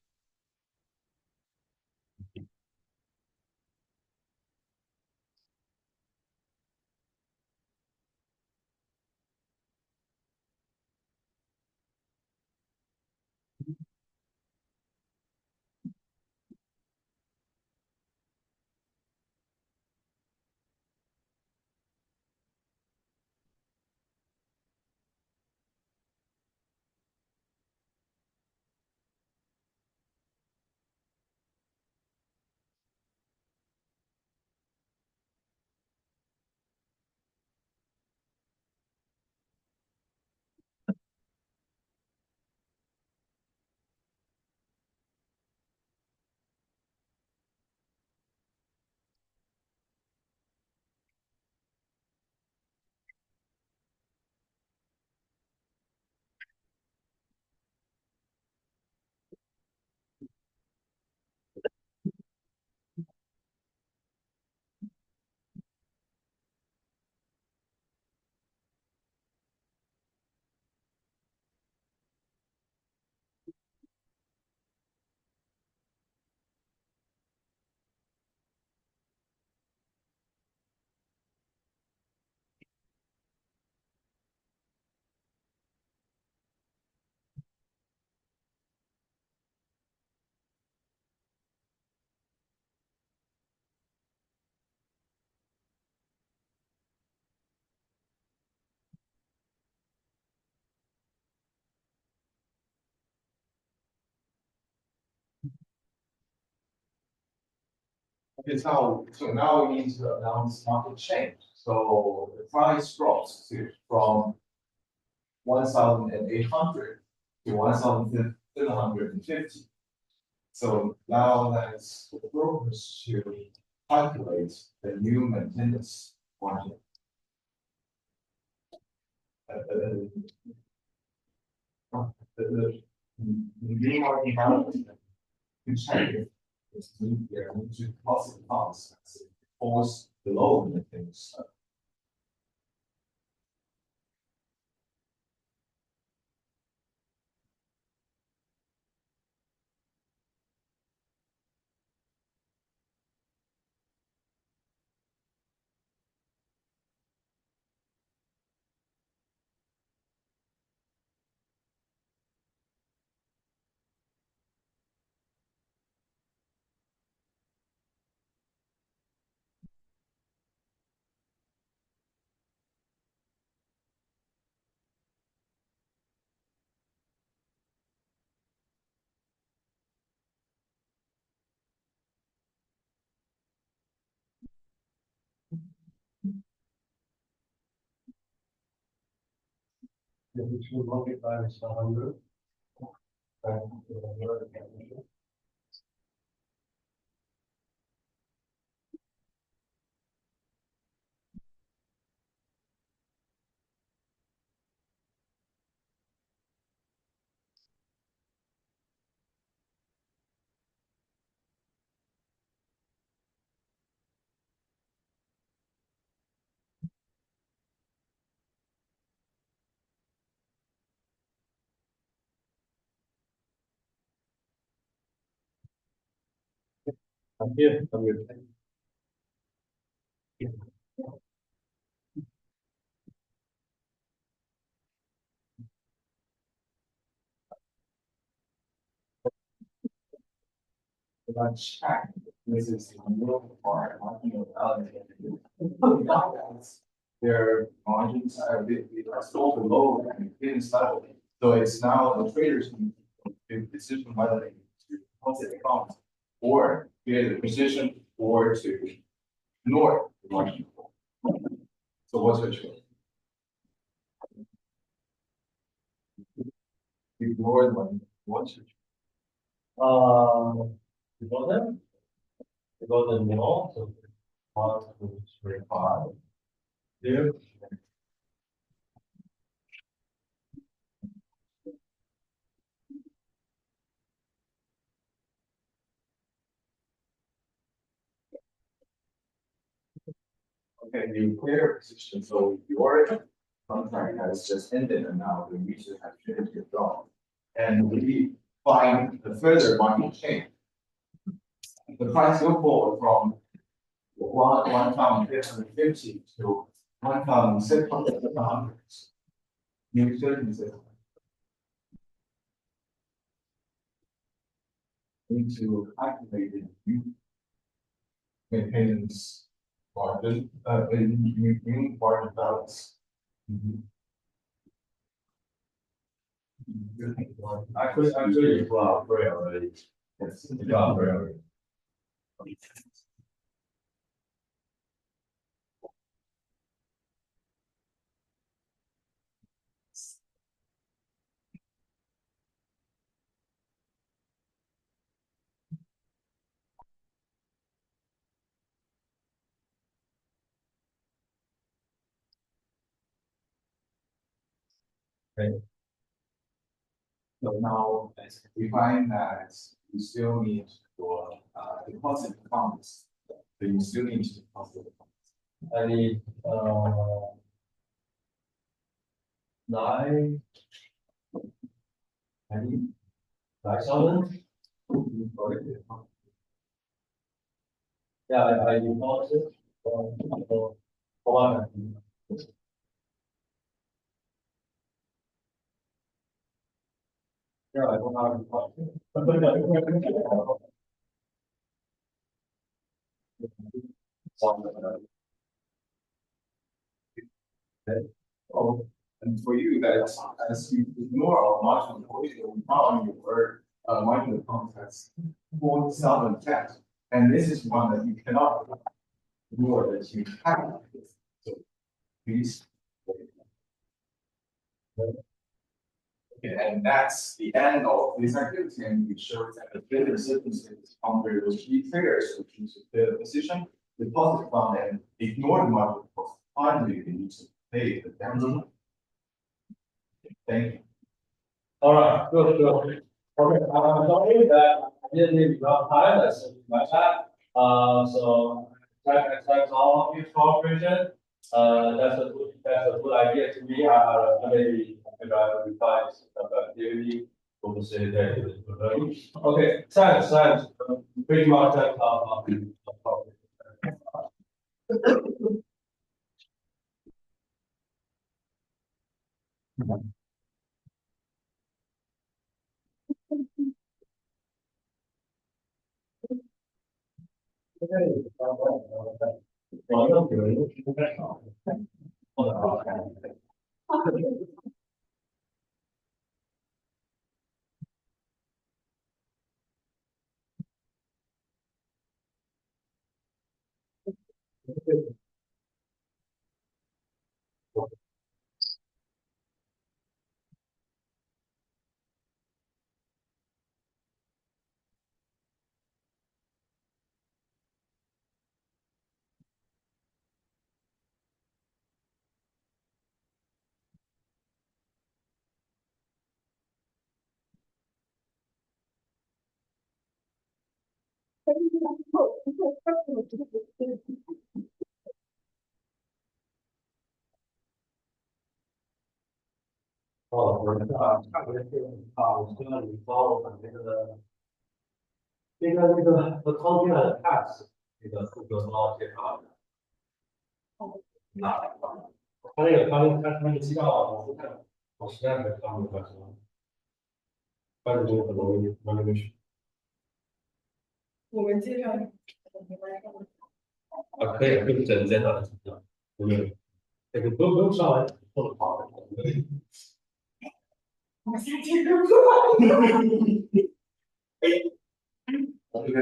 Okay, so now we need to announce market change. So the price drops from 1,800 to 1,750. So now that's the brokers to calculate the new maintenance margin. The new margin balance to check if it's there to positive costs falls below the things. The two multiplier is 100. I'm here. Check. This is the middle part, their margins are still below and business level. So it's now the traders to decision whether they to deposit account or create a position or to ignore the margin call. So what's your choice? Ignore the margin. What's your choice? You go the middle, so 1, 2, 3, 5. Here. Okay, you clear position, so your contract has just ended and now the user has finished your job. And we find the further market change. The price will fall from 1,850 to 1,600. New services. Need to activate the new maintenance margin, new margin balance. Actually, you got free already. Yes. You got free already. So now we find that you still need your deposit funds. So you still need to deposit the funds. I need 9. I need 9,000. Yeah, I deposit for 1. Yeah, I don't have deposit. Oh, and for you that as you ignore our marginal quotient, we found your marginal contracts 4,010. And this is one that you cannot ignore that you have. So please. Okay, and that's the end of this activity, and we show that the failure circumstances under those key triggers, which is the position, deposit fund, and ignore the market cost. Finally, you need to pay the damage. Thank you. All right, good. Okay, I'm sorry that I didn't leave enough time. That's my bad. So thanks all of you for cooperation. That's a good idea to me. Maybe I revise the activity for the same day. Okay, thanks. Pretty much that's我们差不多是我现在你包我那个康健的 tax 那个负责帮我介绍的。那他那个资料我实在没看不出来，但是我可能那个是我们这个可以整在那的，对，那个不用上来做好的。我下这个这个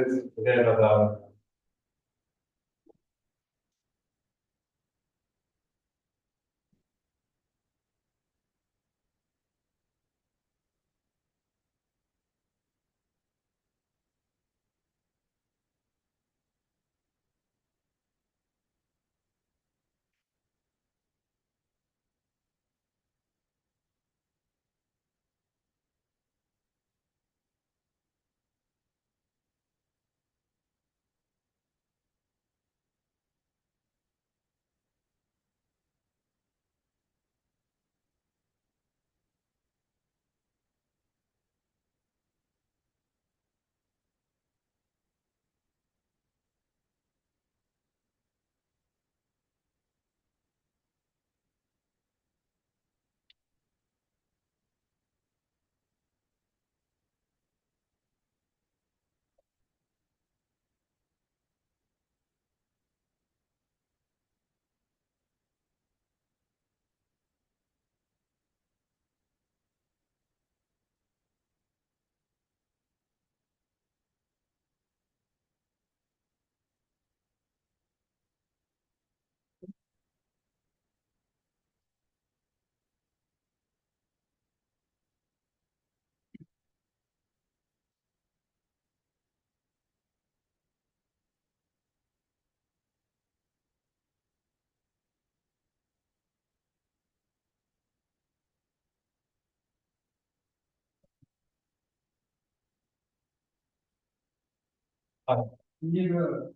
第一个，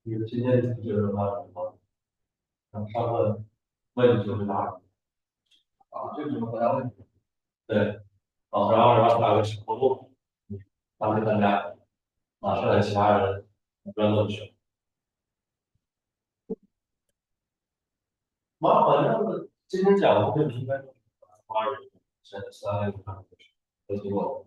有今天觉得话，上课问题就会大。这怎么回答问题？对，然后打个小活动，当时大家，剩下其他人不要乱选。反正今天讲的问题应该都是华人，三个都听过。